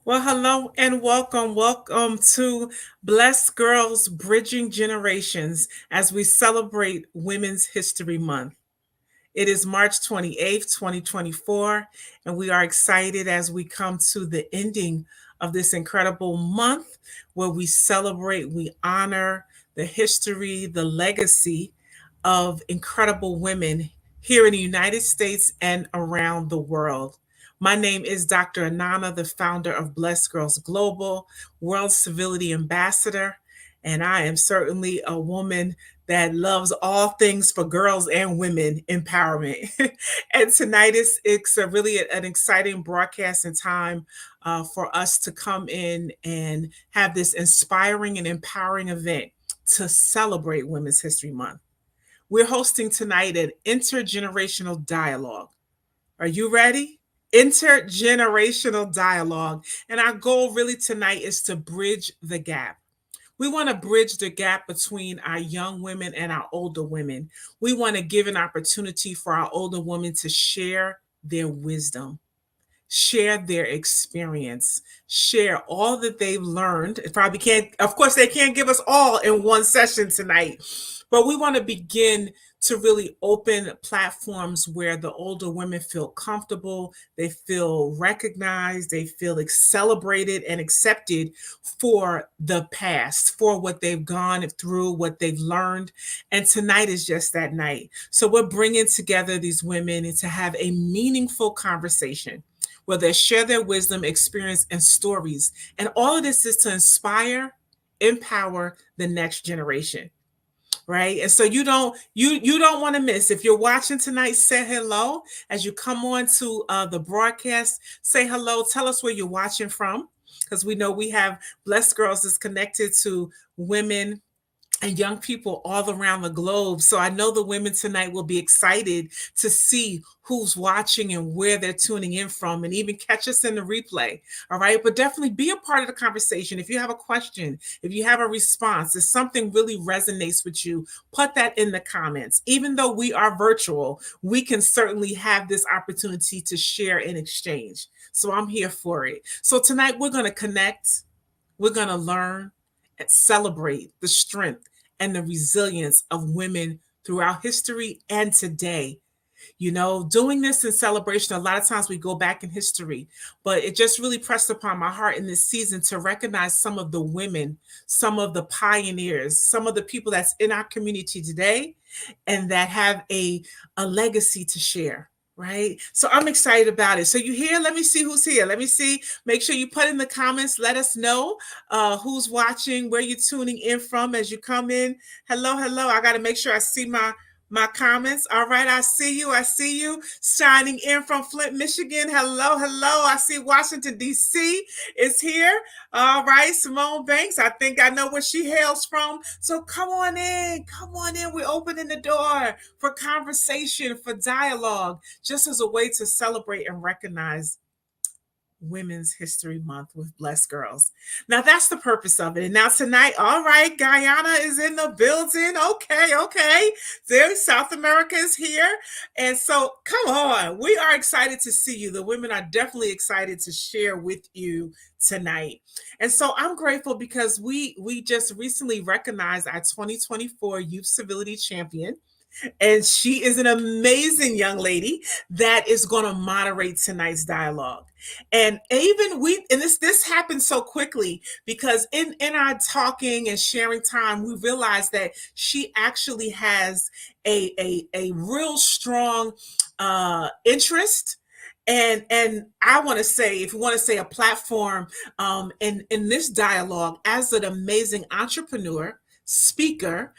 Well, hello and welcome. Welcome to Blessed Girls Bridging Generations as we celebrate Women's History Month. It is March 28th, 2024, and we are excited as we come to the ending of this incredible month where we celebrate, we honor the history, the legacy of incredible women here in the United States and around the world. My name is Dr. Anana, the founder of Blessed Girls Global, World Civility Ambassador, and I am certainly a woman that loves all things for girls and women empowerment. And tonight it's a really an exciting broadcast and time for us to come in and have this inspiring and empowering event to celebrate Women's History Month. We're hosting tonight an intergenerational dialogue. Are you ready? Intergenerational dialogue. And our goal really tonight is to bridge the gap. We want to bridge the gap between our young women and our older women. We want to give an opportunity for our older women to share their wisdom, share their experience, share all that they've learned. It probably can't, of course, they can't give us all in one session tonight, but we want to begin to really open platforms where the older women feel comfortable, they feel recognized, they feel celebrated and accepted for the past, for what they've gone through, what they've learned. And tonight is just that night. So we're bringing together these women to have a meaningful conversation where they share their wisdom, experience, and stories. And all of this is to inspire, empower the next generation. Right. And so you don't want to miss. If you're watching tonight, say hello. As you come on to the broadcast, say hello. Tell us where you're watching from. Because we know we have Blessed Girls is connected to women and young people all around the globe. So I know the women tonight will be excited to see who's watching and where they're tuning in from, and even catch us in the replay. All right. But definitely be a part of the conversation. If you have a question, if you have a response, if something really resonates with you, put that in the comments. Even though we are virtual, we can certainly have this opportunity to share and exchange. So I'm here for it. So tonight we're going to connect, we're going to learn and celebrate the strength and the resilience of women throughout history and today. You know, doing this in celebration, a lot of times we go back in history, but it just really pressed upon my heart in this season to recognize some of the women, some of the pioneers, some of the people that's in our community today and that have a legacy to share. Right. So I'm excited about it. So you here? Let me see who's here. Let me see. Make sure you put in the comments. Let us know who's watching, where you're tuning in from as you come in. Hello, hello. I got to make sure I see my comments. All right, I see you. I see you signing in from Flint, Michigan. Hello, hello. I see Washington, D.C. is here. All right, Simone Banks. I think I know where she hails from. So come on in. Come on in. We're opening the door for conversation, for dialogue, just as a way to celebrate and recognize Women's History Month with Blessed Girls. Now that's the purpose of it. And now tonight, all right, Guyana is in the building. Okay, okay. There, South America is here. And so come on. We are excited to see you. The women are definitely excited to share with you tonight. And so I'm grateful because we just recently recognized our 2024 Youth Civility Champion. And she is an amazing young lady that is going to moderate tonight's dialogue. And even this happened so quickly because in our talking and sharing time, we realized that she actually has a real strong interest and I want to say, if you want to say a platform in this dialogue as an amazing entrepreneur, speaker.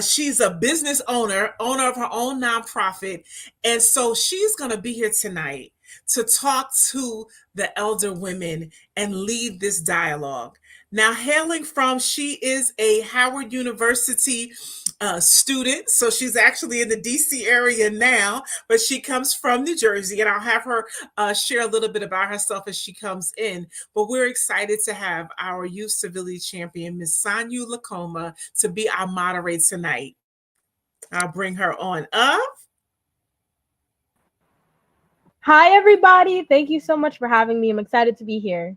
She's a business owner of her own nonprofit. And so she's going to be here tonight to talk to the elder women and lead this dialogue. Now, hailing from, she is a Howard University student. So she's actually in the DC area now, but she comes from New Jersey. And I'll have her share a little bit about herself as she comes in. But we're excited to have our Youth Civility Champion, Ms. Sanyu Lakoma, to be our moderator tonight. I'll bring her on up. Hi, everybody. Thank you so much for having me. I'm excited to be here.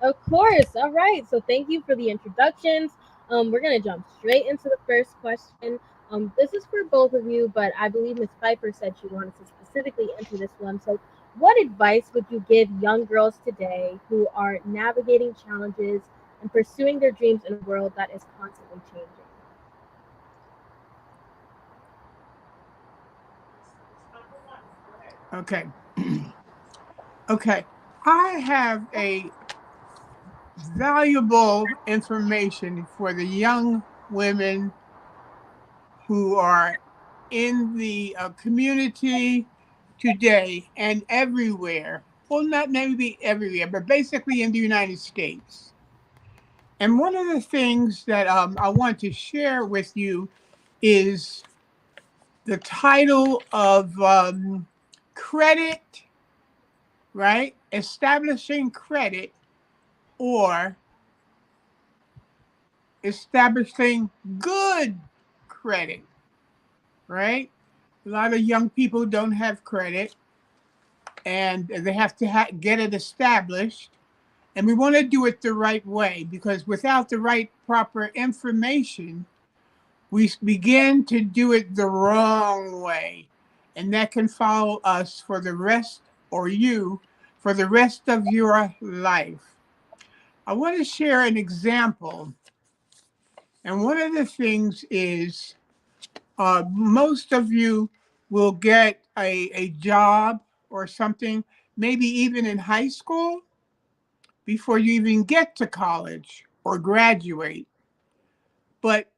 Of course. All right. So thank you for the introductions. We're gonna jump straight into the first question. This is for both of you, but I believe Miss Piper said she wanted to specifically answer this one. So, what advice would you give young girls today who are navigating challenges and pursuing their dreams in a world that is constantly changing? Okay. Okay. I have a valuable information for the young women who are in the community today and everywhere. Well, not maybe everywhere, but basically in the United States. And one of the things that I want to share with you is the title of credit, right? Establishing credit or establishing good credit, right? A lot of young people don't have credit and they have to get it established. And we want to do it the right way because without the right proper information, we begin to do it the wrong way. And that can follow us for the rest, or you, for the rest of your life. I want to share an example. And one of the things is most of you will get a job or something, maybe even in high school, before you even get to college or graduate. But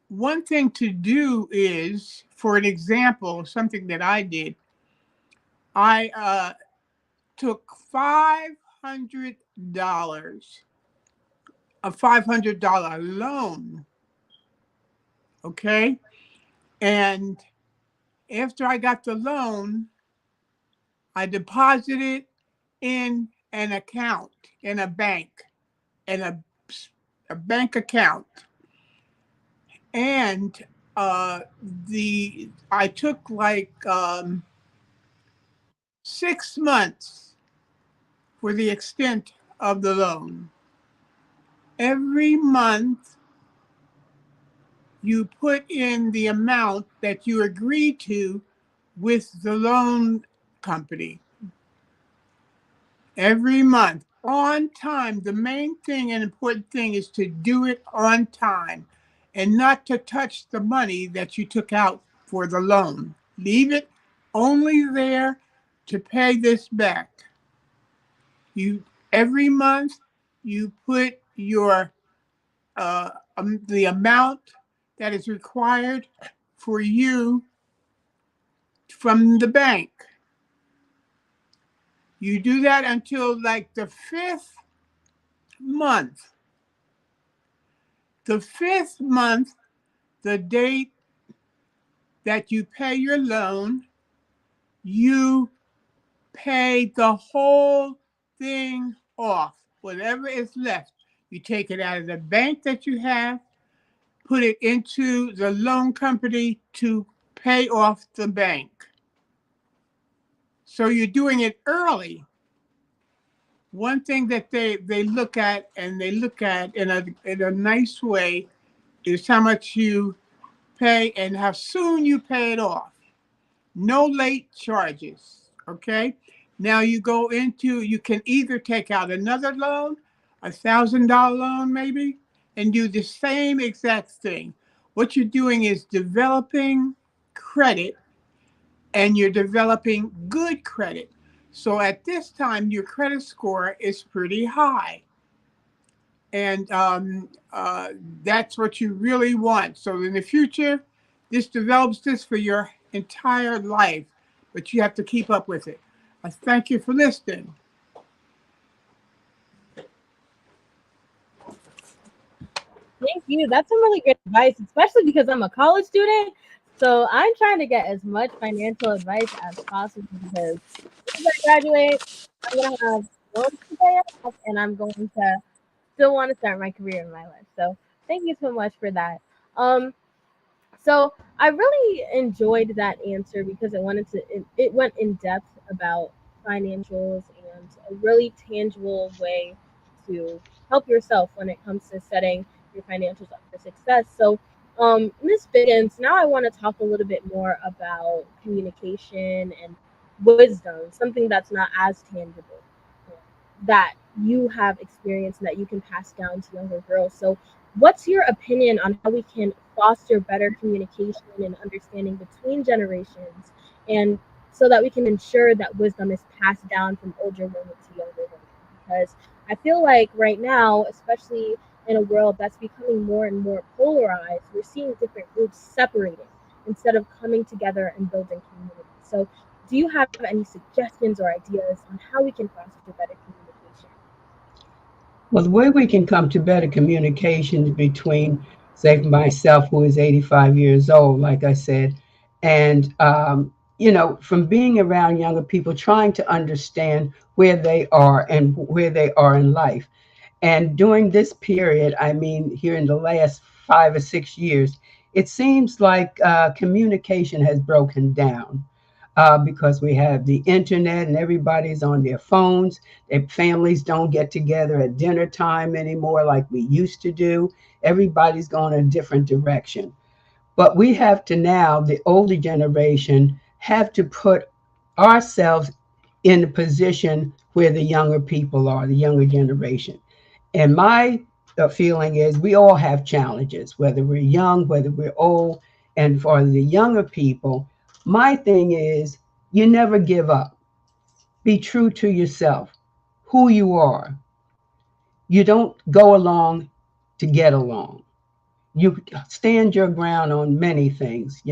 one thing to do is, for an example, something that I did, I took $500, a $500 loan, okay? And after I got the loan, I deposited in an account in a bank, in a bank account. And the I took like 6 months for the extent of the loan. Every month you put in the amount that you agreed to with the loan company. Every month on time. The main thing and important thing is to do it on time and not to touch the money that you took out for the loan. Leave it only there to pay this back. You every month you put your the amount that is required for you from the bank. You do that until like the fifth month. The fifth month, the date that you pay your loan, you pay the whole thing off. Whatever is left, you take it out of the bank that you have, put it into the loan company to pay off the bank. So you're doing it early. One thing that they look at and they look at in a nice way is how much you pay and how soon you pay it off. No late charges. Okay. Now you can either take out another loan, $1,000 loan maybe, and do the same exact thing. What you're doing is developing credit and you're developing good credit. So at this time, your credit score is pretty high. And that's what you really want. So in the future, this develops this for your entire life, but you have to keep up with it. I thank you for listening. Thank you. That's some really good advice, especially because I'm a college student. So I'm trying to get as much financial advice as possible because once I graduate, I'm gonna have loans to pay off, and I'm going to still want to start my career in my life. So thank you so much for that. Um, so I really enjoyed that answer because it went in depth about financials and a really tangible way to help yourself when it comes to setting your financials up for success. So, Ms. Biggins, now I want to talk a little bit more about communication and wisdom, something that's not as tangible that you have experienced and that you can pass down to younger girls. So, what's your opinion on how we can foster better communication and understanding between generations, and so that we can ensure that wisdom is passed down from older women to younger women? Because I feel like right now, especially in a world that's becoming more and more polarized, we're seeing different groups separating instead of coming together and building community. So, do you have any suggestions or ideas on how we can foster better communication? Well, the way we can come to better communications between, say, myself, who is 85 years old, like I said, and, from being around younger people, trying to understand where they are and where they are in life. And during this period, I mean, here in the last 5 or 6 years, it seems like communication has broken down because we have the internet and everybody's on their phones. Their families don't get together at dinner time anymore like we used to do. Everybody's going a different direction. But we have to now, the older generation, have to put ourselves in a position where the younger people are, the younger generation. And my feeling is we all have challenges, whether we're young, whether we're old. And for the younger people, my thing is you never give up. Be true to yourself, who you are. You don't go along to get along. You stand your ground on many things.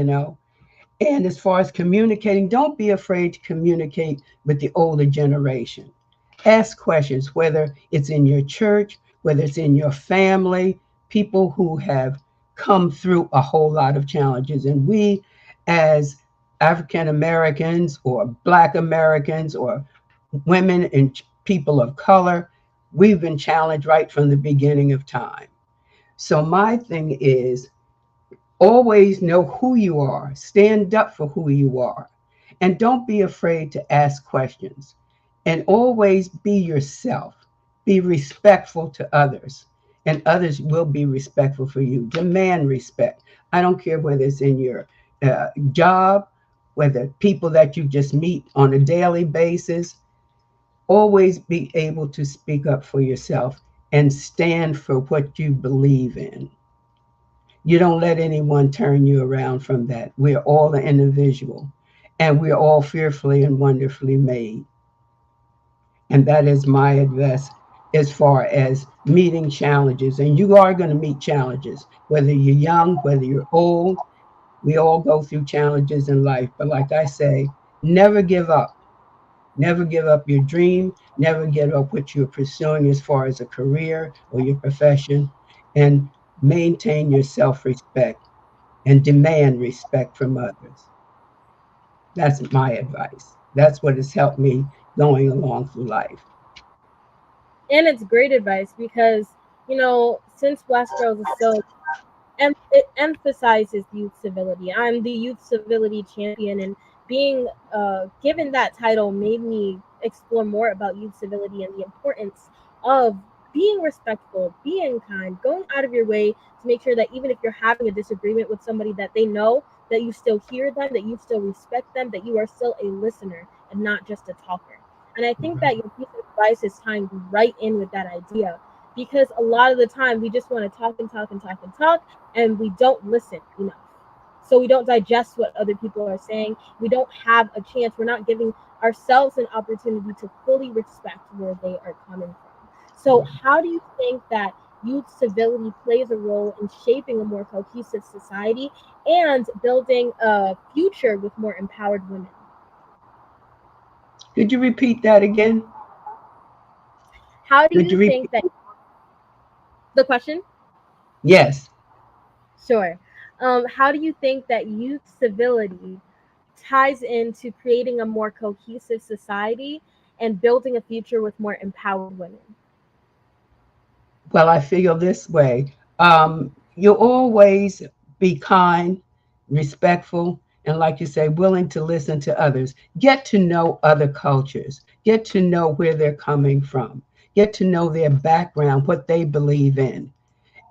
And as far as communicating, don't be afraid to communicate with the older generation. Ask questions, whether it's in your church, whether it's in your family, people who have come through a whole lot of challenges. And we, as African Americans or Black Americans or women and people of color, we've been challenged right from the beginning of time. So, my thing is always know who you are, stand up for who you are, and don't be afraid to ask questions. And always be yourself. Be respectful to others, and others will be respectful for you. Demand respect. I don't care whether it's in your job, whether people that you just meet on a daily basis. Always be able to speak up for yourself and stand for what you believe in. You don't let anyone turn you around from that. We're all an individual, and we're all fearfully and wonderfully made. And that is my advice as far as meeting challenges. And you are going to meet challenges, whether you're young, whether you're old. We all go through challenges in life. But like I say, never give up. Never give up your dream. Never give up what you're pursuing as far as a career or your profession. And maintain your self respect and demand respect from others. That's my advice. That's what has helped me going along through life. And it's great advice because, since Blessed Girls is so it emphasizes youth civility. I'm the youth civility champion, and being given that title made me explore more about youth civility and the importance of being respectful, being kind, going out of your way to make sure that even if you're having a disagreement with somebody, that they know that you still hear them, that you still respect them, that you are still a listener and not just a talker. And I think that your piece of advice is tying right in with that idea, because a lot of the time we just want to talk and talk and talk and talk, and we don't listen enough. So we don't digest what other people are saying. We don't have a chance. We're not giving ourselves an opportunity to fully respect where they are coming from. So, how do you think that youth civility plays a role in shaping a more cohesive society and building a future with more empowered women? Could you repeat that again? How do Could you you think repeat? that the question? Yes. Sure. How do you think that youth civility ties into creating a more cohesive society and building a future with more empowered women? Well, I feel this way. You'll always be kind, respectful, and like you say, willing to listen to others. Get to know other cultures. Get to know where they're coming from. get to know their background, what they believe in.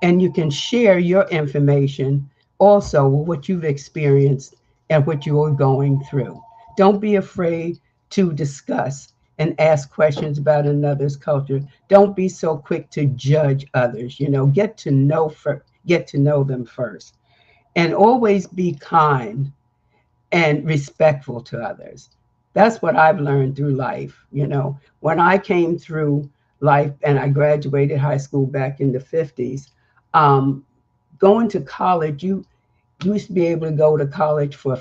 And you can share your information also with what you've experienced and what you're going through. Don't be afraid to discuss and ask questions about another's culture. Don't be so quick to judge others. Get to know them first, and always be kind and respectful to others. That's what I've learned through life. When I came through life and I graduated high school back in the 50s, going to college, you used to be able to go to college for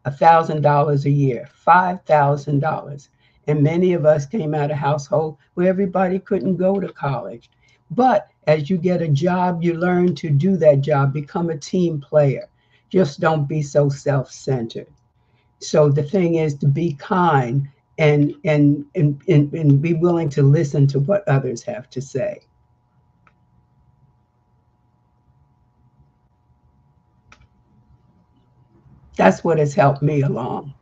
$1,000 a year, $5,000. And many of us came out of household where everybody couldn't go to college. But as you get a job, you learn to do that job, become a team player. Just don't be so self-centered. So the thing is to be kind and be willing to listen to what others have to say. That's what has helped me along.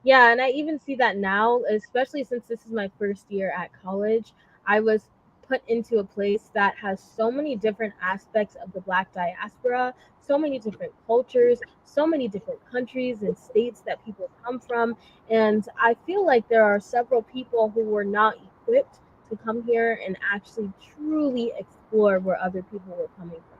Yeah, and I even see that now, especially since this is my first year at college. I was put into a place that has so many different aspects of the Black diaspora, so many different cultures, so many different countries and states that people come from. And I feel like there are several people who were not equipped to come here and actually truly explore where other people were coming from.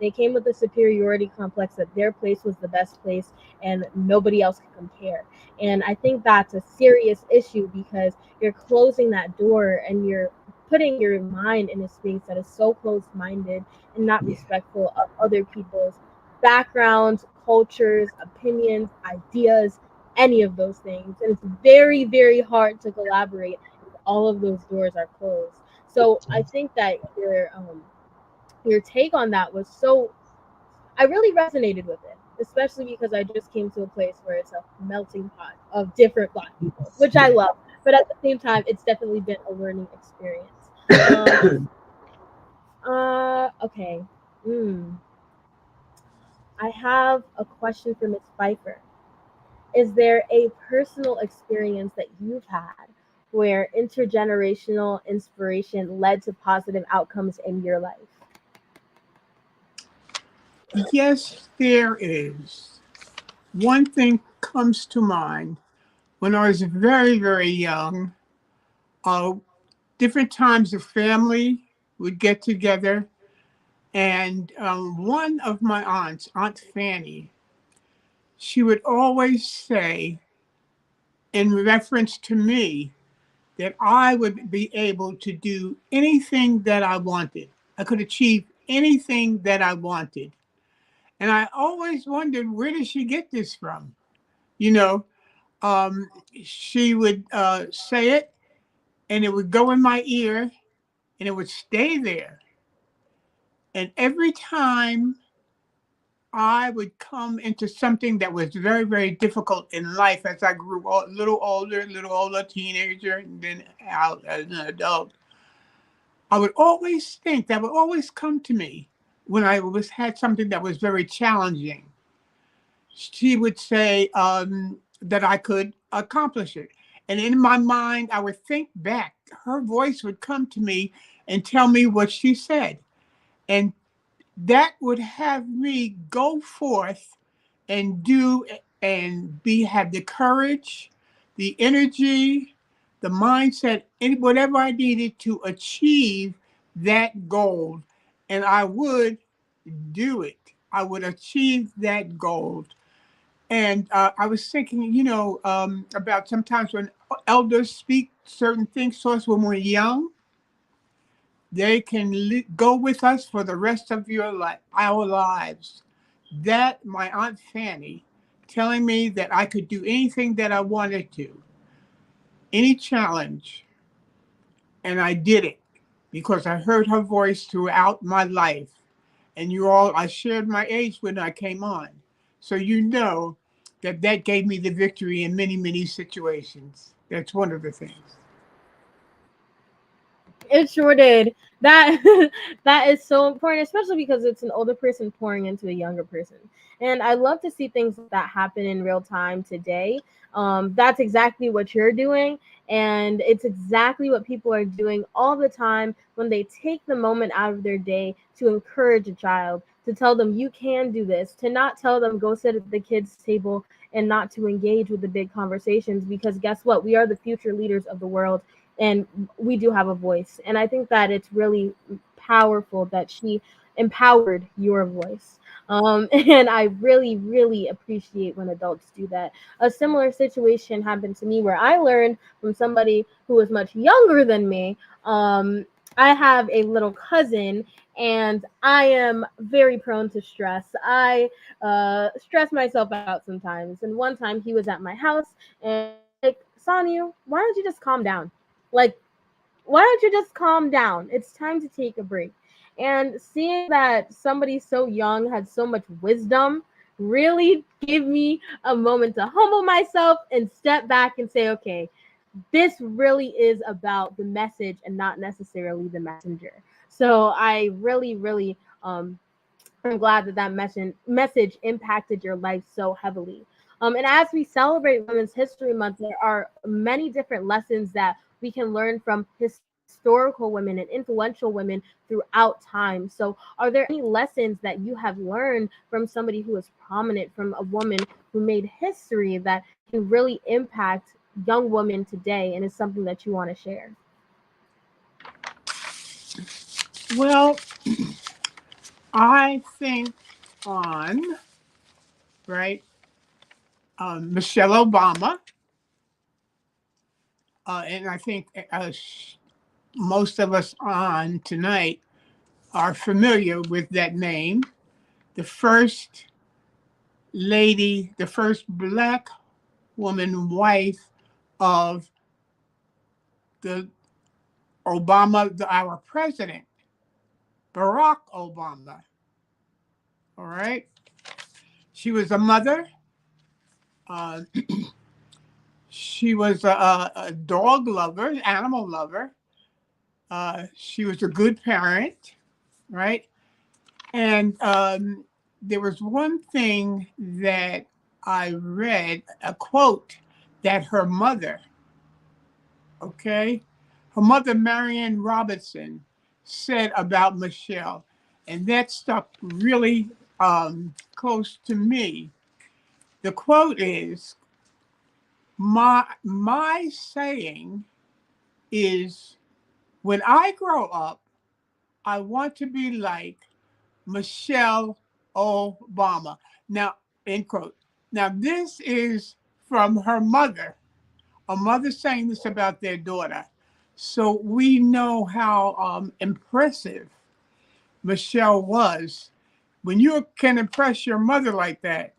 They came with a superiority complex that their place was the best place and nobody else could compare. And I think that's a serious issue because you're closing that door and you're putting your mind in a space that is so closed minded and not Yeah. respectful of other people's backgrounds, cultures, opinions, ideas, any of those things. And it's very, very hard to collaborate if all of those doors are closed. So I think that your take on that was so, I really resonated with it, especially because I just came to a place where it's a melting pot of different Black people, which I love. But at the same time, it's definitely been a learning experience. Okay. Hmm. I have a question for Miss Pfeiffer. Is there a personal experience that you've had where intergenerational inspiration led to positive outcomes in your life? Yes, there is. One thing comes to mind. When I was very, very young, uh, different times the family would get together, and one of my aunts, Aunt Fanny, she would always say, in reference to me, that I would be able to do anything that I wanted. I could achieve anything that I wanted. And I always wondered, where did she get this from? You know, she would say it, and it would go in my ear, and it would stay there. And every time I would come into something that was very, very difficult in life as I grew a little older, teenager, and then out as an adult, I would always think that would always come to me when I was had something that was very challenging. She would say that I could accomplish it. And in my mind, I would think back. Her voice would come to me and tell me what she said. And that would have me go forth and do and be have the courage, the energy, the mindset, and whatever I needed to achieve that goal. And I would do it. I would achieve that goal. And I was thinking, about sometimes when elders speak certain things to us when we're young, they can go with us for the rest of our lives. That my Aunt Fanny telling me that I could do anything that I wanted to, any challenge, and I did it because I heard her voice throughout my life. And I shared my age when I came on. So that gave me the victory in many, many situations. That's one of the things. It sure did. That that is so important, especially because it's an older person pouring into a younger person. And I love to see things like that happen in real time today. That's exactly what you're doing, and it's exactly what people are doing all the time when they take the moment out of their day to encourage a child, to tell them you can do this, to not tell them go sit at the kids' table and not to engage with the big conversations. Because guess what? We are the future leaders of the world, and we do have a voice. And I think that it's really powerful that she empowered your voice. And I really, really appreciate when adults do that. A similar situation happened to me where I learned from somebody who was much younger than me. I have a little cousin, and I am very prone to stress. I stress myself out sometimes. And one time he was at my house, and like, Sanyu, why don't you just calm down? Like, why don't you just calm down? It's time to take a break. And seeing that somebody so young had so much wisdom really gave me a moment to humble myself and step back and say, okay, this really is about the message and not necessarily the messenger. So I really, really I'm glad that that message impacted your life so heavily. And as we celebrate Women's History Month, there are many different lessons that we can learn from historical women and influential women throughout time. So, are there any lessons that you have learned from somebody who is prominent, from a woman who made history, that can really impact young women today and is something that you want to share? Well, I think on, right, Michelle Obama, and I think most of us on tonight are familiar with that name. The first lady, the first Black woman wife of the our president, Barack Obama. All right. She was a mother. Uh, she was a dog lover, animal lover. She was a good parent, right? And there was one thing that I read, a quote that her mother, okay, her mother, Marianne Robertson, said about Michelle. And that stuck really close to me. The quote is, my saying is, when I grow up, I want to be like Michelle Obama. Now, end quote. Now, this is from her mother, a mother saying this about their daughter. So we know how impressive Michelle was. When you can impress your mother like that,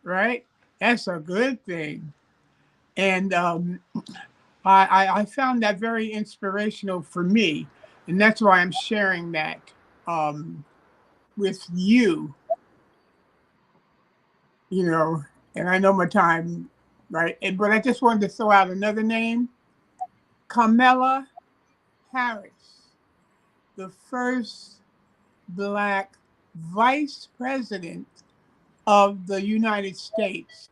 right? That's a good thing. And I found that very inspirational for me. And that's why I'm sharing that um, with you, you know, and I know my time, right? But I just wanted to throw out another name, Kamala Harris, the first Black vice president of the United States.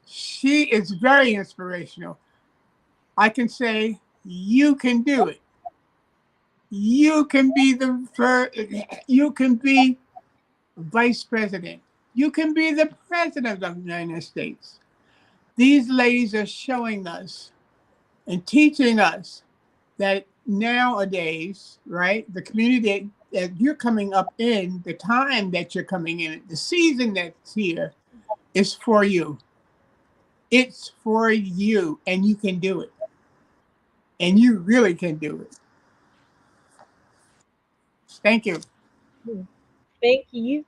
She is very inspirational. I can say, you can do it. You can be the first, you can be vice president. You can be the president of the United States. These ladies are showing us and teaching us that nowadays, right, the community that you're coming up in, the time that you're coming in, the season that's here is for you. It's for you, and you can do it. And you really can do it. Thank you. Thank you.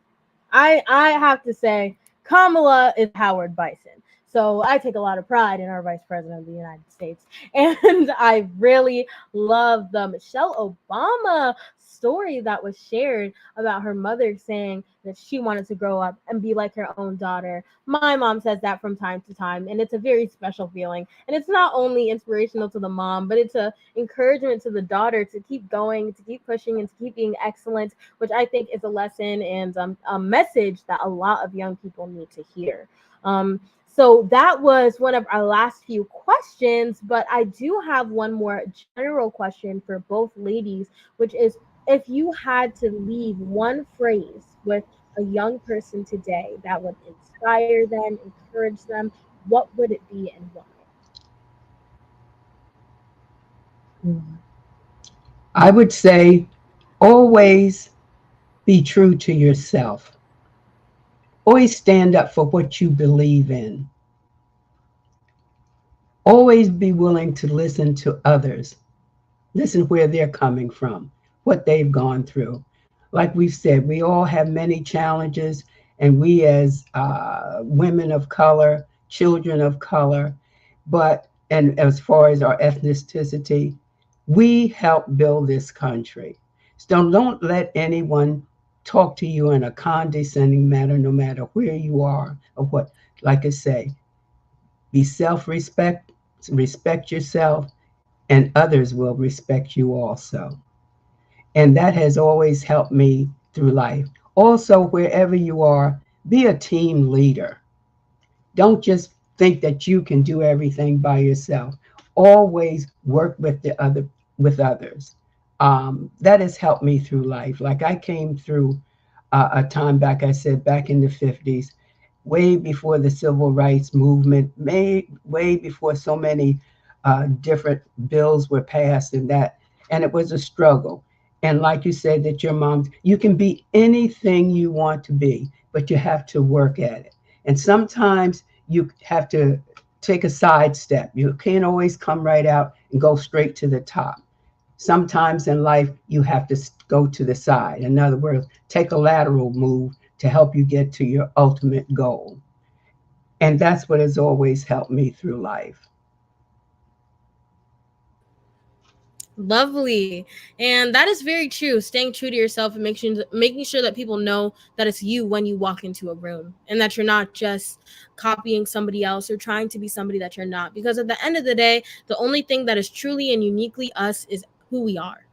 I have to say, Kamala is Howard Bison. So I take a lot of pride in our Vice President of the United States. And I really love the Michelle Obama story that was shared about her mother saying that she wanted to grow up and be like her own daughter. My mom says that from time to time, and it's a very special feeling. And it's not only inspirational to the mom, but it's a encouragement to the daughter to keep going, to keep pushing, and to keep being excellent, which I think is a lesson and a message that a lot of young people need to hear. So that was one of our last few questions, but I do have one more general question for both ladies, which is, if you had to leave one phrase with a young person today that would inspire them, encourage them, what would it be and why? I would say always be true to yourself. Always stand up for what you believe in. Always be willing to listen to others. Listen where they're coming from, what they've gone through. Like we've said, we all have many challenges, and we as women of color, children of color, and as far as our ethnicity, we help build this country. So don't let anyone talk to you in a condescending manner, no matter where you are or what. Like I say, be self-respect, respect yourself, and others will respect you also. And that has always helped me through life. Also, wherever you are, be a team leader. Don't just think that you can do everything by yourself. Always work with others. That has helped me through life. Like I came through a time back, I said, back in the 50s, way before the civil rights movement, way before so many different bills were passed and that, and it was a struggle. And like you said, that your mom, you can be anything you want to be, but you have to work at it. And sometimes you have to take a sidestep. You can't always come right out and go straight to the top. Sometimes in life, you have to go to the side. In other words, take a lateral move to help you get to your ultimate goal. And that's what has always helped me through life. Lovely. And that is very true. Staying true to yourself and making sure that people know that it's you when you walk into a room, and that you're not just copying somebody else or trying to be somebody that you're not. Because at the end of the day, the only thing that is truly and uniquely us is who we are.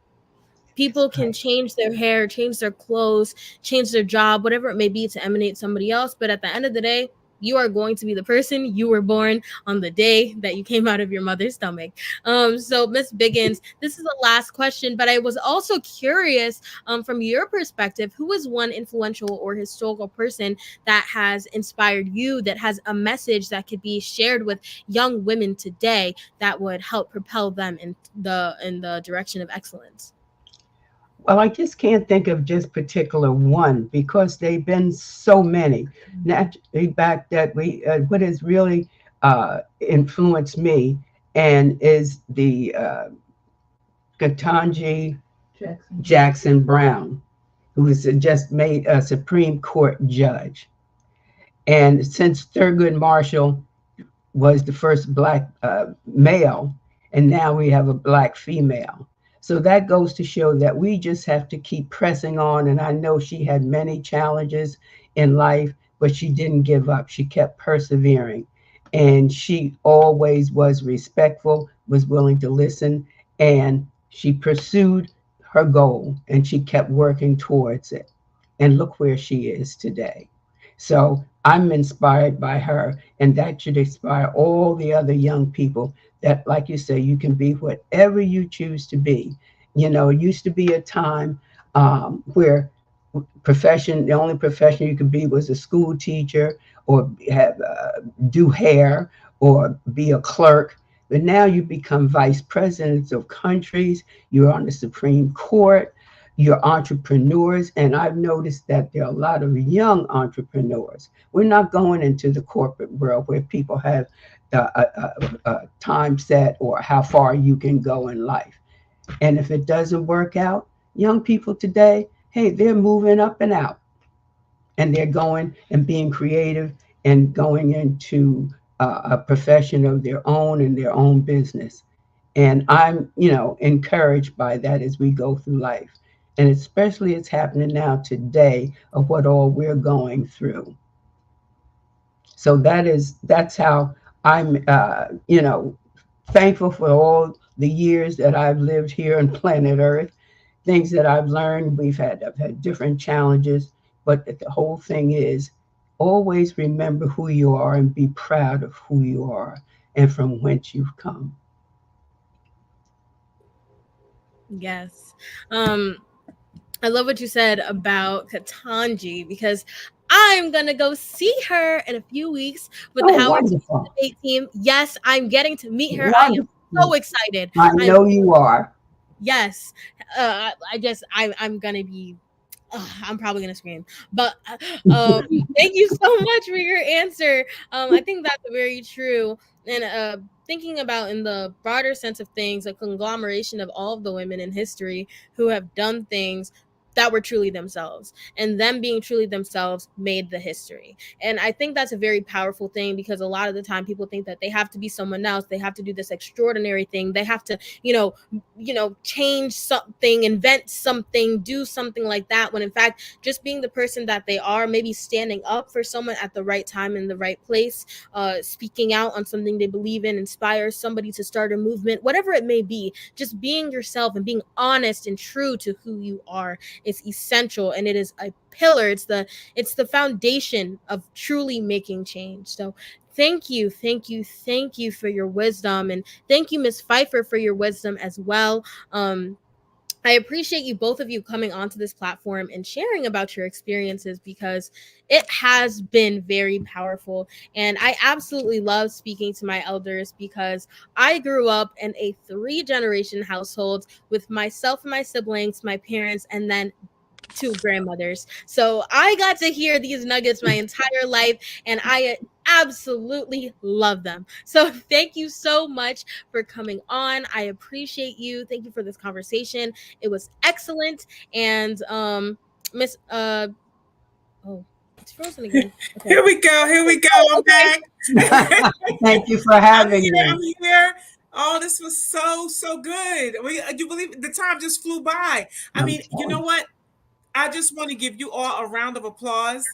People can Right. change their hair, change their clothes, change their job, whatever it may be to emanate somebody else. But at the end of the day, you are going to be the person you were born on the day that you came out of your mother's stomach. So Miss Biggins, this is the last question, but I was also curious, from your perspective, who is one influential or historical person that has inspired you, that has a message that could be shared with young women today that would help propel them in the direction of excellence? Well, I just can't think of just particular one because they've been so many. Naturally, back that what has really influenced me and is the Ketanji Jackson Brown, who was just made a Supreme Court judge. And since Thurgood Marshall was the first black male, and now we have a black female. So that goes to show that we just have to keep pressing on. And I know she had many challenges in life, but she didn't give up. She kept persevering. And she always was respectful, was willing to listen, and she pursued her goal and she kept working towards it. And look where she is today. So I'm inspired by her, and that should inspire all the other young people that, like you say, you can be whatever you choose to be. You know, it used to be a time where the only profession you could be was a school teacher or have do hair or be a clerk. But now you become vice presidents of countries. You're on the Supreme Court. You're entrepreneurs, and I've noticed that there are a lot of young entrepreneurs. We're not going into the corporate world where people have a time set or how far you can go in life. And if it doesn't work out, young people today, hey, they're moving up and out, and they're going and being creative and going into a profession of their own and their own business. And I'm, encouraged by that as we go through life. And especially it's happening now today of what all we're going through. So that's how I'm, thankful for all the years that I've lived here on planet Earth. Things that I've learned, I've had different challenges, but the whole thing is always remember who you are and be proud of who you are and from whence you've come. Yes. Um, I love what you said about Katanji because I'm gonna go see her in a few weeks with the Oh, Howard wonderful. debate team. Yes, I'm getting to meet her. I am so Wonderful. excited. I I'm know you are. yes. I'm gonna be. I'm probably gonna scream, but thank you so much for your answer. I think that's very true, and thinking about in the broader sense of things, a conglomeration of all of the women in history who have done things that were truly themselves, and them being truly themselves made the history. And I think that's a very powerful thing because a lot of the time people think that they have to be someone else, they have to do this extraordinary thing, they have to, change something, invent something, do something like that, when in fact just being the person that they are, maybe standing up for someone at the right time in the right place, speaking out on something they believe in, inspires somebody to start a movement, whatever it may be, just being yourself and being honest and true to who you are is essential, and it is a pillar. It's the foundation of truly making change. So thank you for your wisdom, and thank you, Miss Pfeiffer, for your wisdom as well. I appreciate you, both of you, coming onto this platform and sharing about your experiences because it has been very powerful. And I absolutely love speaking to my elders because I grew up in a 3-generation household with myself and my siblings, my parents, and then 2 grandmothers. So I got to hear these nuggets my entire life, and I absolutely love them. So thank you so much for coming on. I appreciate you. Thank you for this conversation. It was excellent. And Miss oh, it's frozen again. Okay. Here we go. Here we go. Oh, I'm okay. back. Thank you for I'm having here. me. I'm here. Oh, this was so good. You believe the time just flew by. I I'm mean, you know telling what? I just want to give you all a round of applause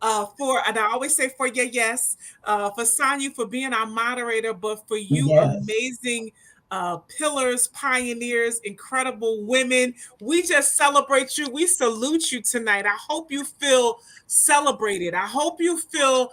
and I always say for your yes, for Sonya for being our moderator, but for you. you Yes. amazing pillars, pioneers, incredible women. We just celebrate you. We salute you tonight. I hope you feel celebrated. I hope you feel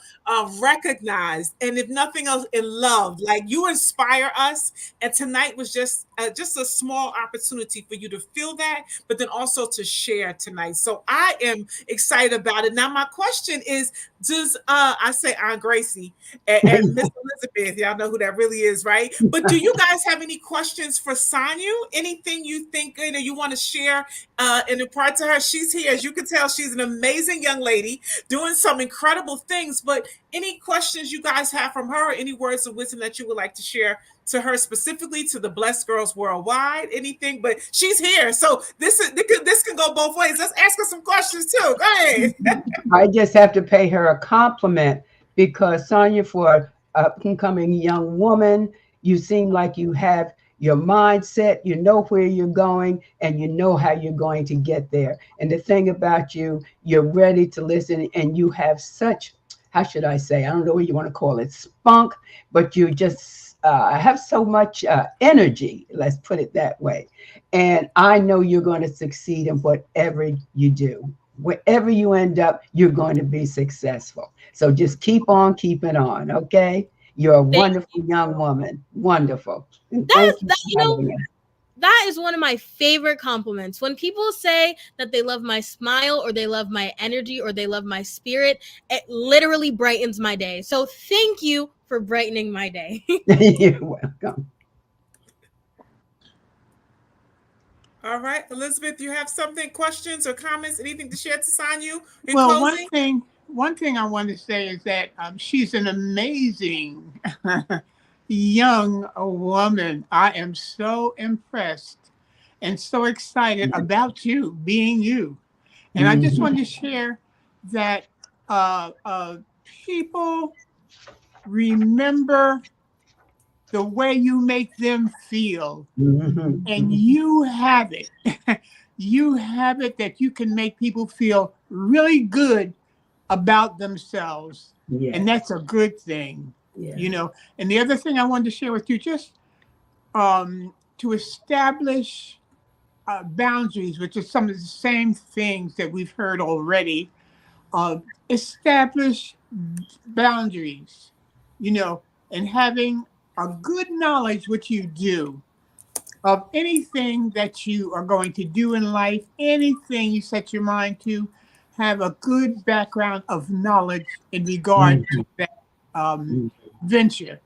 recognized, and if nothing else, in love. Like you inspire us, and tonight was just a small opportunity for you to feel that, but then also to share tonight. So I am excited about it. Now my question is, does I say Aunt Gracie and Miss Elizabeth, y'all know who that really is, right? But do you guys have any questions for Sanyu? Anything you think you want to share and impart to her? She's here. As you can tell, she's an amazing young lady doing some incredible things. But any questions you guys have from her, or any words of wisdom that you would like to share to her, specifically to the Blessed Girls Worldwide, anything? But she's here, so this can go both ways. Let's ask her some questions too. Go ahead. I just have to pay her a compliment because Sonia, for an up-and-coming young woman, you seem like you have your mindset, you know where you're going, and you know how you're going to get there. And the thing about you, you're ready to listen, and you have such, how should I say, I don't know what you want to call it, spunk, but you just have so much energy, let's put it that way. And I know you're going to succeed in whatever you do. Wherever you end up, you're going to be successful. So just keep on keeping on, okay? You're a Thank wonderful young woman. Wonderful. And that thank is you that for having us. that is one of my favorite compliments. When people say that they love my smile or they love my energy or they love my spirit, it literally brightens my day. So thank you for brightening my day. You're welcome. All right, Elizabeth, you have something, questions or comments, anything to share to Sanyu in Well, closing? one thing I want to say is that she's an amazing young woman. I am so impressed and so excited about you being you. And I just Mhm. wanted to share that people remember the way you make them feel, Mhm. and Mhm. you have it. you have it that you can make people feel really good about themselves. Yes. And that's a good thing, Yes. you know. And the other thing I wanted to share with you, just to establish boundaries, which are some of the same things that we've heard already. Establish boundaries, you know, and having a good knowledge what you do of anything that you are going to do in life, anything you set your mind to, have a good background of knowledge in regard to that venture.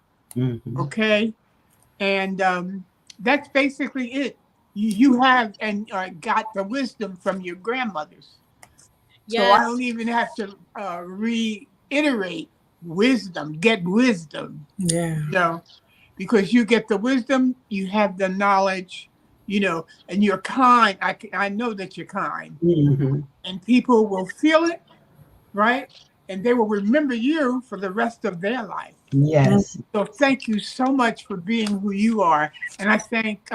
Okay. And that's basically it. You have and got the wisdom from your grandmothers. So I Yes. don't even have to reiterate wisdom, get wisdom, Yeah. you know, because you get the wisdom, you have the knowledge, you know, and you're kind. I know that you're kind, and people will feel it, right? And they will remember you for the rest of their life. Yes. So thank you so much for being who you are. And I thank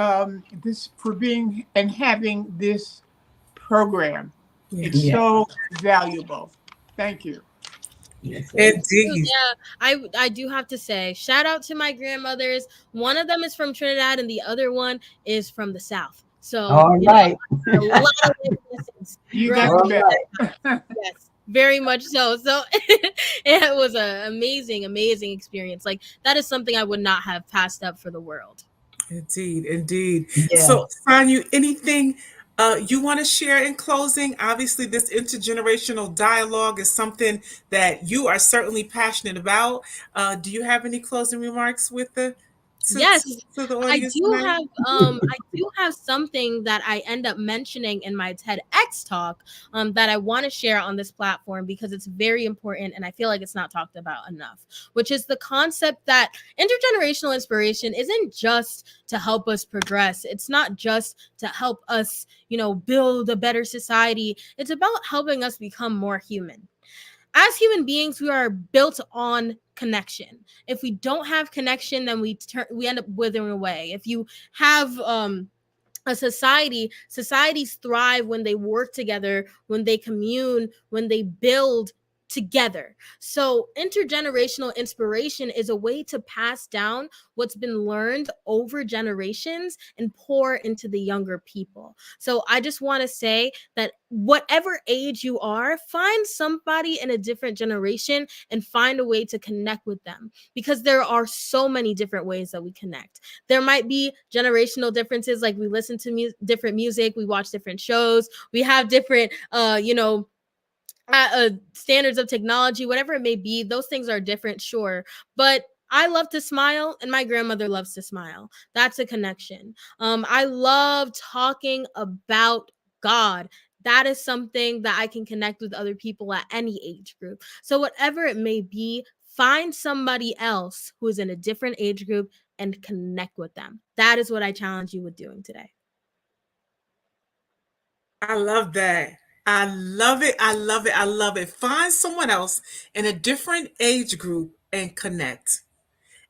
this for being and having this program. Yeah. It's Yes. so valuable. Thank you. Yes. Indeed. Yeah, I do have to say, shout out to my grandmothers. One of them is from Trinidad, and the other one is from the South. So All you know, right. a lot of life lessons. You Growing got All the right. best. Yes, very much so. So it was an amazing experience. Like, that is something I would not have passed up for the world. Indeed, indeed. Yes. So, Sonia, anything you want to share in closing? Obviously, this intergenerational dialogue is something that you are certainly passionate about. Do you have any closing remarks with Yes, to the I audience do tonight? have something that I end up mentioning in my TEDx talk that I want to share on this platform because it's very important and I feel like it's not talked about enough, which is the concept that intergenerational inspiration isn't just to help us progress. It's not just to help us, build a better society. It's about helping us become more human. As human beings, we are built on connection. If we don't have connection, then we end up withering away. If you have a societies thrive when they work together, when they commune, when they build together. So intergenerational inspiration is a way to pass down what's been learned over generations and pour into the younger people. So I just want to say that whatever age you are, find somebody in a different generation and find a way to connect with them, because there are so many different ways that we connect. There might be generational differences, like we listen to different music, we watch different shows, we have different standards of technology, whatever it may be. Those things are different, sure, but I love to smile and my grandmother loves to smile. That's a connection. I love talking about God. That is something that I can connect with other people at any age group. So whatever it may be, find somebody else who is in a different age group and connect with them. That is what I challenge you with doing today. I love that. I love it. I love it. I love it. Find someone else in a different age group and connect.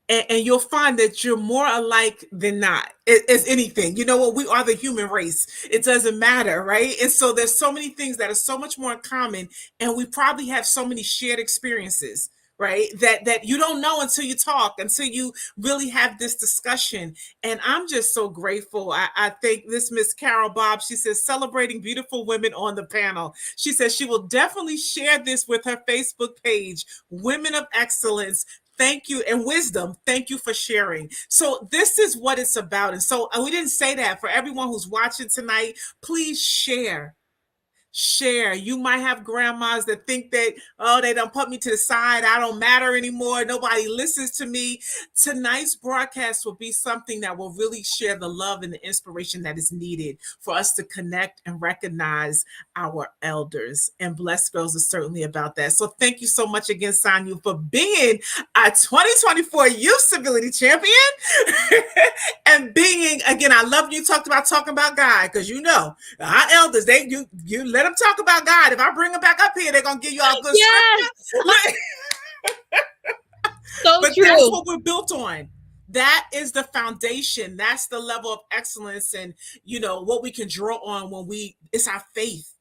And you'll find that you're more alike than not as anything. You know what? We are the human race. It doesn't matter, right? And so there's so many things that are so much more in common, and we probably have so many shared experiences, right? That you don't know until you talk, until you really have this discussion. And I'm just so grateful. I think this Miss Carol Bob, she says, celebrating beautiful women on the panel. She says she will definitely share this with her Facebook page, Women of Excellence. Thank you. And wisdom. Thank you for sharing. So this is what it's about. And so we didn't say that for everyone who's watching tonight. Please share. You might have grandmas that think that, oh, they don't put me to the side, I don't matter anymore, nobody listens to me. Tonight's broadcast will be something that will really share the love and the inspiration that is needed for us to connect and recognize our elders, and Blessed Girls is certainly about that. So thank you so much again, Sonia, for being our 2024 Youth Civility Champion and being, again, I love you talking about God, because our elders, you let them talk about God. If I bring them back up here, they're gonna give you all good Yes. scripture. So But true. that's what we're built on. That is the foundation. That's the level of excellence, and what we can draw on it's our faith.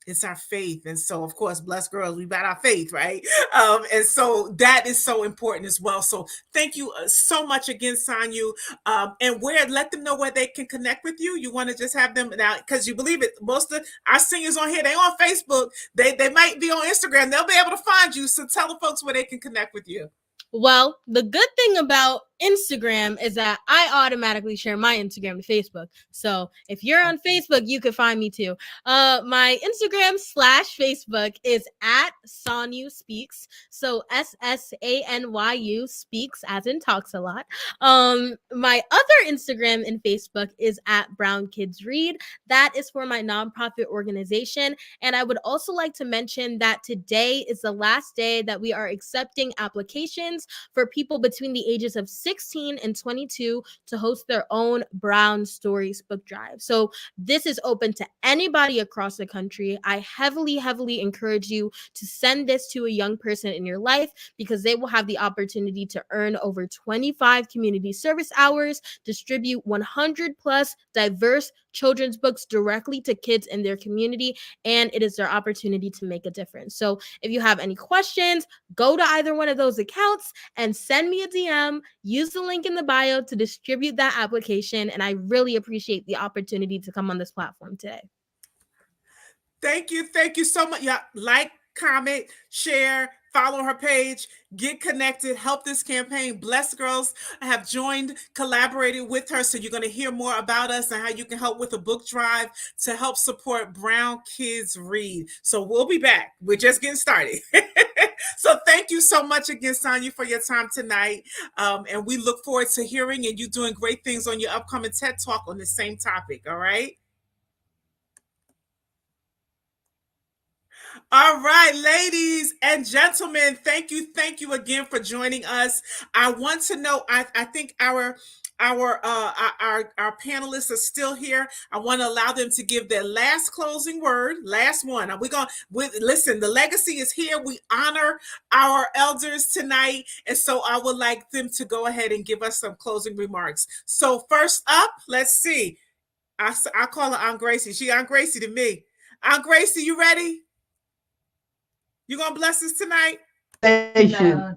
It's our faith. And so, of course, Blessed Girls, we got our faith, right? And so that is so important as well. So thank you so much again, Sanyu. And let them know where they can connect with you. You want to just have them now, because you believe it, most of our singers on here, they on Facebook. They might be on Instagram. They'll be able to find you. So tell the folks where they can connect with you. Well, the good thing about Instagram is that I automatically share my Instagram to Facebook. So if you're on Facebook, you can find me too. My Instagram / Facebook is at Sanyu Speaks. So SSANYU Speaks, as in talks a lot. My other Instagram and Facebook is at Brown Kids Read. That is for my nonprofit organization. And I would also like to mention that today is the last day that we are accepting applications for people between the ages of 16 and 22 to host their own Brown Stories book drive. So this is open to anybody across the country. I heavily encourage you to send this to a young person in your life, because they will have the opportunity to earn over 25 community service hours, distribute 100 plus diverse children's books directly to kids in their community, and it is their opportunity to make a difference. So if you have any questions, go to either one of those accounts and send me a DM. Use the link in the bio to distribute that application, and I really appreciate the opportunity to come on this platform today. Thank you so much. Yeah, like, comment, share, follow her page, get connected, help this campaign. Blessed Girls have joined, collaborated with her. So you're going to hear more about us and how you can help with a book drive to help support Brown Kids Read. So we'll be back. We're just getting started. So thank you so much again, Sanyu, for your time tonight. And we look forward to hearing and you doing great things on your upcoming TED Talk on the same topic. All right. All right, ladies and gentlemen, thank you again for joining us. I want to know, I think our panelists are still here. I want to allow them to give their last closing word, last one. Listen, the legacy is here. We honor our elders tonight, and so I would like them to go ahead and give us some closing remarks. So first up, let's see. I call her Aunt Gracie. She Aunt Gracie to me. Aunt Gracie, you ready? You gonna bless us tonight? No.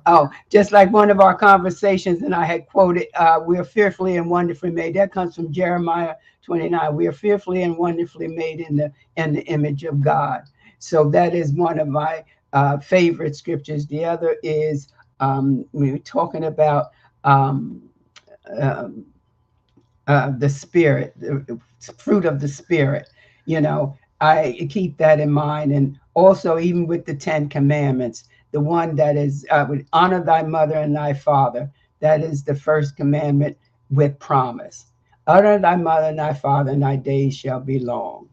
Oh, just like one of our conversations, and I had quoted, "We're fearfully and wonderfully made." That comes from Jeremiah 29. We are fearfully and wonderfully made in the image of God. So that is one of my favorite scriptures. The other is we were talking about the Spirit, the fruit of the Spirit. I keep that in mind. And also, even with the 10 Commandments, the one that is, would honor thy mother and thy father. That is the first commandment with promise. Honor thy mother and thy father, and thy days shall be long.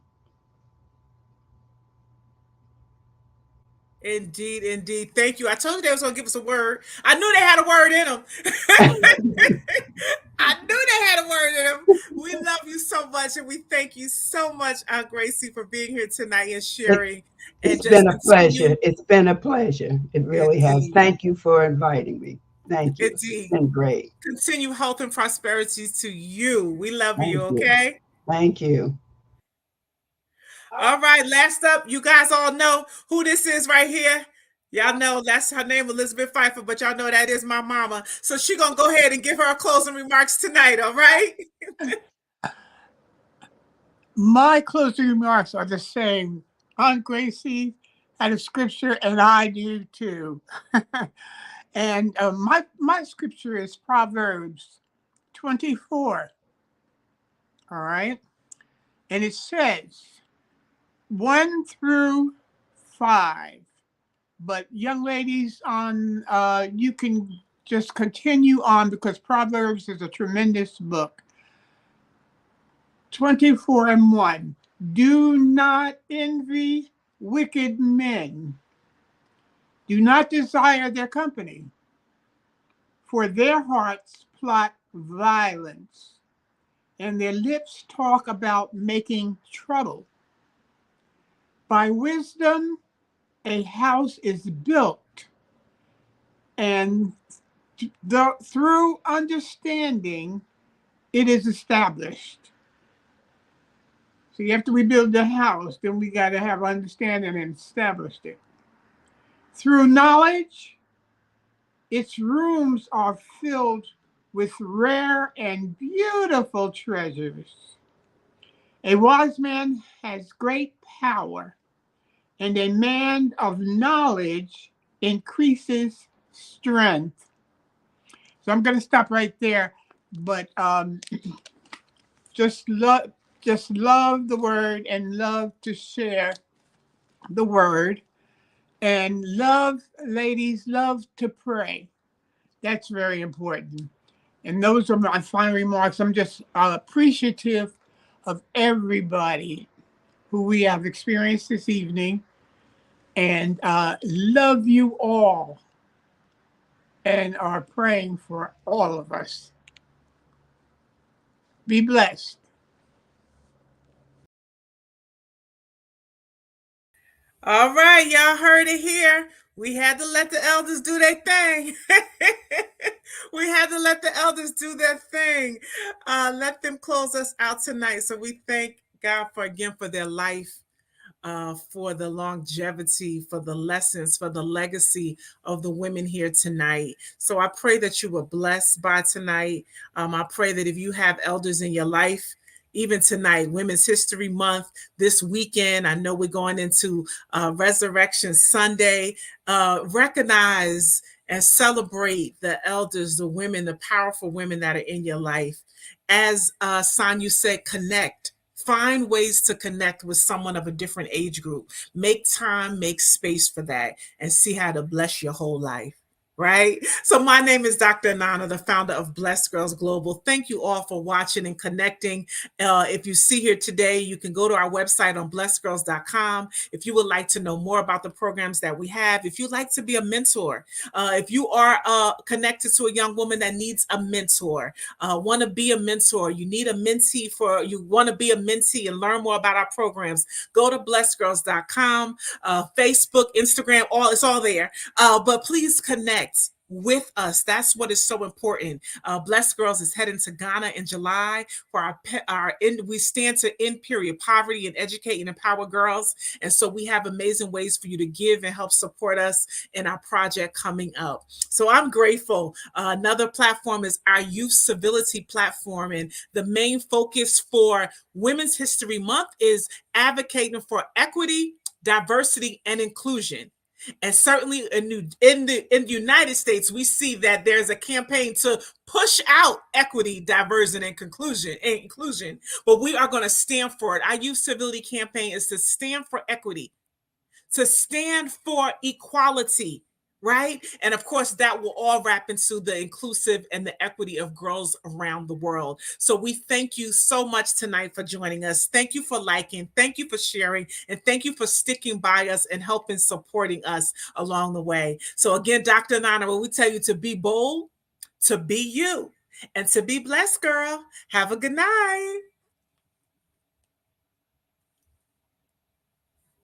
Indeed. Thank you. I told you they was going to give us a word. I knew they had a word in them. I knew they had a word in them. We love you so much, and we thank you so much, Aunt Gracie, for being here tonight and sharing. It's been a pleasure. It's been a pleasure. It really has. Thank you for inviting me. Thank you. Indeed. It's been great. Continue health and prosperity to you. We love you, okay? Thank you. All right, last up, you guys all know who this is right here. Y'all know that's her name, Elizabeth Pfeiffer, but y'all know that is my mama. So she's going to go ahead and give her closing remarks tonight, all right? My closing remarks are the same. Aunt Gracie had a scripture, and I do too. And my scripture is Proverbs 24. All right. And it says 1 through 5. But young ladies, you can just continue on, because Proverbs is a tremendous book. 24:1. Do not envy wicked men. Do not desire their company, for their hearts plot violence, and their lips talk about making trouble. By wisdom, a house is built, and Through understanding, it is established. So you have to rebuild the house, then we got to have understanding and established it. Through knowledge, its rooms are filled with rare and beautiful treasures. A wise man has great power, and a man of knowledge increases strength. So I'm going to stop right there, but just love the word and love to share the word, and love, ladies, love to pray. That's very important. And those are my final remarks. I'm just appreciative of everybody who we have experienced this evening, and love you all, and are praying for all of us. Be blessed. All right, y'all heard it here. We had to let the elders do their thing. We had to let the elders do their thing. Let them close us out tonight. So we thank God for their life, for the longevity, for the lessons, for the legacy of the women here tonight. So I pray that you were blessed by tonight. I pray that if you have elders in your life, even tonight, Women's History Month, this weekend, I know we're going into Resurrection Sunday, recognize and celebrate the elders, the women, the powerful women that are in your life. As Sanyu said, connect. Find ways to connect with someone of a different age group. Make time, make space for that, and see how to bless your whole life. Right? So my name is Dr. Anana, the founder of Blessed Girls Global. Thank you all for watching and connecting. If you see here today, you can go to our website on blessedgirls.com. If you would like to know more about the programs that we have, if you'd like to be a mentor, if you are connected to a young woman that needs a mentor, want to be a mentor, you need a mentee you want to be a mentee and learn more about our programs, go to blessedgirls.com, Facebook, Instagram, it's all there. But please connect with us. That's what is so important. Blessed Girls is heading to Ghana in July for we stand to end period poverty and educate and empower girls. And so we have amazing ways for you to give and help support us in our project coming up. So I'm grateful. Another platform is our Youth Civility platform. And the main focus for Women's History Month is advocating for equity, diversity, and inclusion. And certainly in the United States, we see that there's a campaign to push out equity, diversity, and inclusion. But we are going to stand for it. Our Youth Civility campaign is to stand for equity, to stand for equality, right? And of course, that will all wrap into the inclusive and the equity of girls around the world. So we thank you so much tonight for joining us. Thank you for liking, thank you for sharing, and thank you for sticking by us and helping supporting us along the way. So again, Dr. Nana, will we tell you to be bold, to be you, and to be blessed, girl. Have a good night.